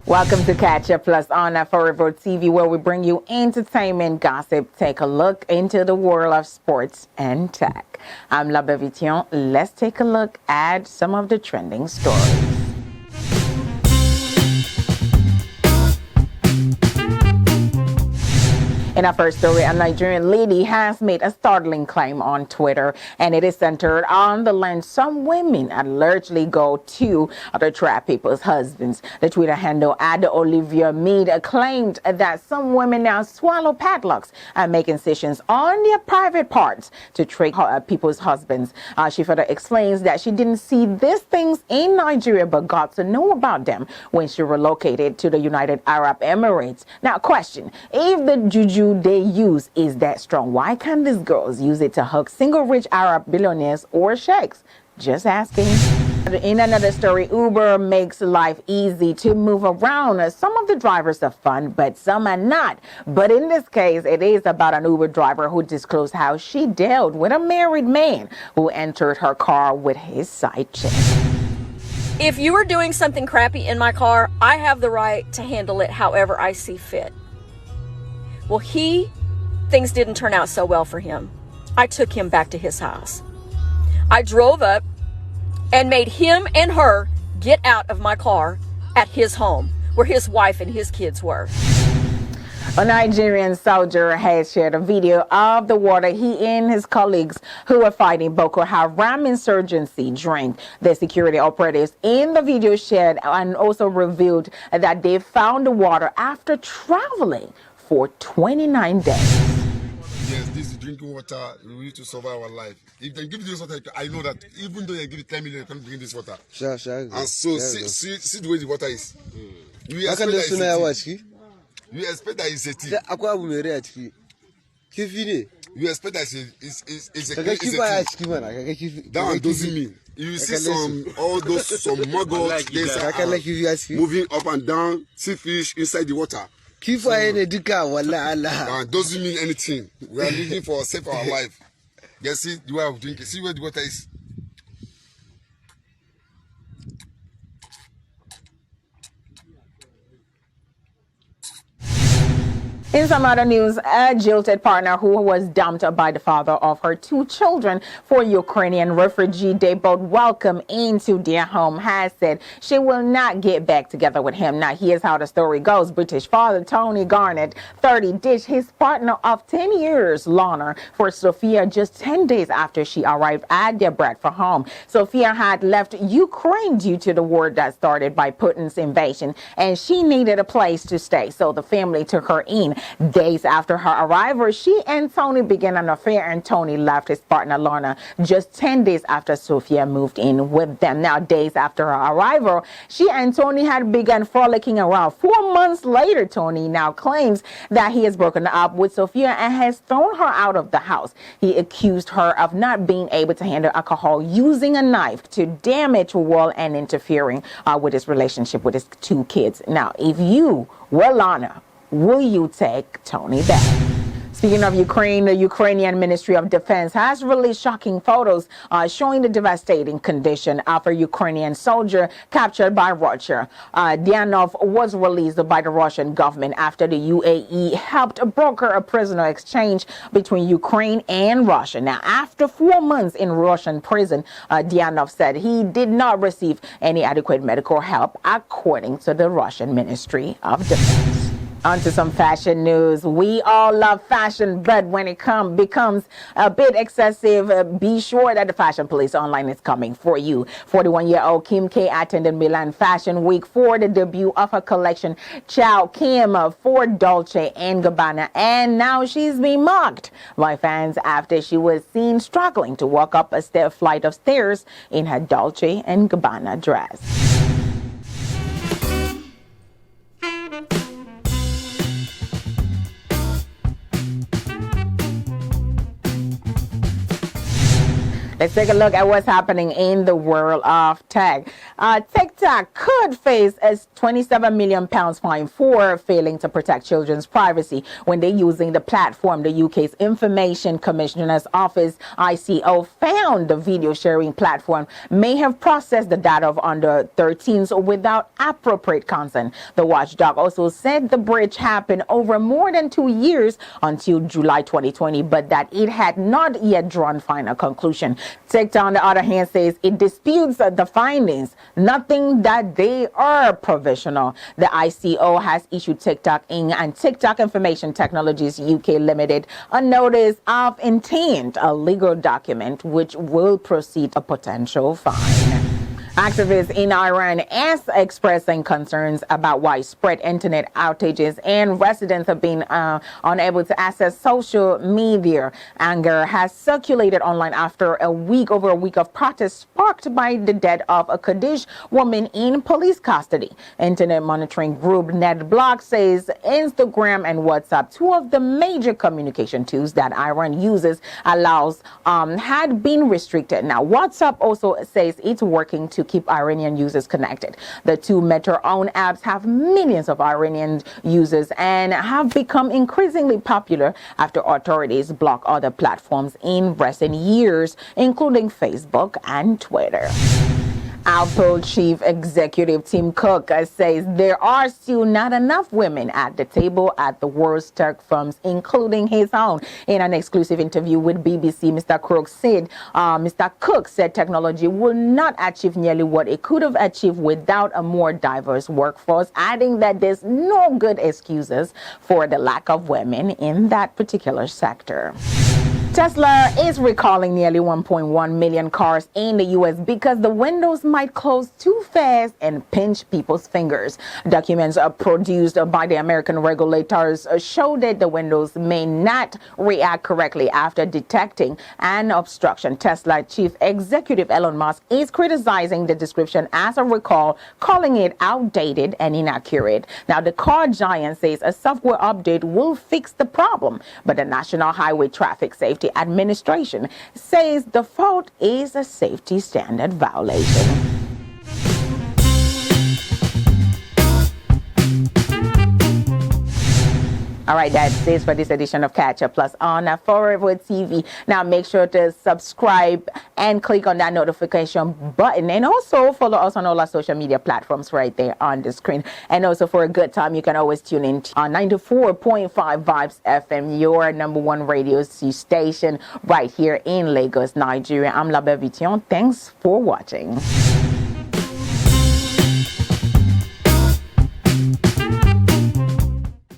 Welcome to Catchup Plus on AFOREVO TV, where we bring you entertainment, gossip, take a look into the world of sports and tech. I'm La Bevition. Let's take a look at some of the trending stories. In our first story, a Nigerian lady has made a startling claim on Twitter, and it is centered on the length some women allegedly go to trap people's husbands. The Twitter handle Olivia Mead claimed that some women now swallow padlocks and make incisions on their private parts to trick people's husbands. She further explains that she didn't see these things in Nigeria but got to know about them when she relocated to the United Arab Emirates. Now, question, if the juju they use is that strong, why can't these girls use it to hug single rich Arab billionaires or sheikhs? Just asking. In another story, Uber makes life easy to move around. Some of the drivers are fun, but some are not. But in this case, it is about an Uber driver who disclosed how she dealt with a married man who entered her car with his side chick. If you are doing something crappy in my car, I have the right to handle it however I see fit. Well, things didn't turn out so well for him. I took him back to his house. I drove up and made him and her get out of my car at his home, where his wife and his kids were. A Nigerian soldier has shared a video of the water he and his colleagues who were fighting Boko Haram insurgency drank. The security operatives in the video shared and also revealed that they found the water after traveling for 29 days. Yes, this is drinking water we need to survive our life. If they give this water, I know that even though they give it 10 million, they can't drink this water. Sure. And so see the way the water is. You expect that it's a tea. You expect that it's a tea. That one doesn't mean. You see some maggots moving up and down, sea fish inside the water. Doesn't mean anything. We are looking for save our life. You see the way of drinking. See where the water is. In some other news, a jilted partner who was dumped by the father of her two children for Ukrainian refugee they both welcome into their home has said she will not get back together with him. Now, here's how the story goes. British father Tony Garnett, 30, ditched his partner of 10 years, Lorna, for Sophia just 10 days after she arrived at their Bradford home. Sophia had left Ukraine due to the war that started by Putin's invasion, and she needed a place to stay, so the family took her in. Days after her arrival, she and Tony began an affair, and Tony left his partner Lorna just 10 days after Sophia moved in with them. Now, days after her arrival, she and Tony had begun frolicking around. 4 months later, Tony now claims that he has broken up with Sophia and has thrown her out of the house. He accused her of not being able to handle alcohol, using a knife to damage Will, and interfering with his relationship with his two kids. Now, if you were Lorna, will you take Tony back? Speaking of Ukraine, the Ukrainian Ministry of Defense has released shocking photos showing the devastating condition of a Ukrainian soldier captured by Russia. Dianov was released by the Russian government after the UAE helped broker a prisoner exchange between Ukraine and Russia. Now, after 4 months in Russian prison, Dianov said he did not receive any adequate medical help, according to the Russian Ministry of Defense. On to some fashion news. We all love fashion, but when it becomes a bit excessive, be sure that the Fashion Police Online is coming for you. 41-year-old Kim K attended Milan Fashion Week for the debut of her collection, Chow Kim, for Dolce and Gabbana, and now she's being mocked by fans after she was seen struggling to walk up a flight of stairs in her Dolce and Gabbana dress. Let's take a look at what's happening in the world of tech. TikTok could face a £27 million fine for failing to protect children's privacy when they're using the platform. The UK's Information Commissioner's Office, ICO, found the video sharing platform may have processed the data of under 13s without appropriate consent. The watchdog also said the breach happened over more than 2 years until July 2020, but that it had not yet drawn final conclusion. TikTok, on the other hand, says it disputes the findings, nothing that they are provisional. The ICO has issued TikTok Inc. and TikTok Information Technologies UK Limited a notice of intent, a legal document which will precede a potential fine. Activists in Iran are expressing concerns about widespread internet outages and residents have been unable to access social media. Anger has circulated online after over a week of protests sparked by the death of a Kurdish woman in police custody. Internet monitoring group NetBlock says Instagram and WhatsApp, two of the major communication tools that Iran uses, had been restricted. Now, WhatsApp also says it's working to keep Iranian users connected. The two Meta-owned apps have millions of Iranian users and have become increasingly popular after authorities block other platforms in recent years, including Facebook and Twitter. Apple Chief Executive Tim Cook says there are still not enough women at the table at the world's tech firms, including his own. In an exclusive interview with BBC, Mr. Cook said technology will not achieve nearly what it could have achieved without a more diverse workforce, adding that there's no good excuses for the lack of women in that particular sector. Tesla is recalling nearly 1.1 million cars in the U.S. because the windows might close too fast and pinch people's fingers. Documents produced by the American regulators show that the windows may not react correctly after detecting an obstruction. Tesla chief executive Elon Musk is criticizing the description as a recall, calling it outdated and inaccurate. Now, the car giant says a software update will fix the problem, but the National Highway Traffic Safety Administration says the fault is a safety standard violation. All right, that's it for this edition of Catchup Plus on AFOREVO TV. Now, make sure to subscribe and click on that notification button. And also follow us on all our social media platforms right there on the screen. And also, for a good time, you can always tune in on 94.5 Vibes FM, your #1 radio station right here in Lagos, Nigeria. I'm Labevition. Thanks for watching.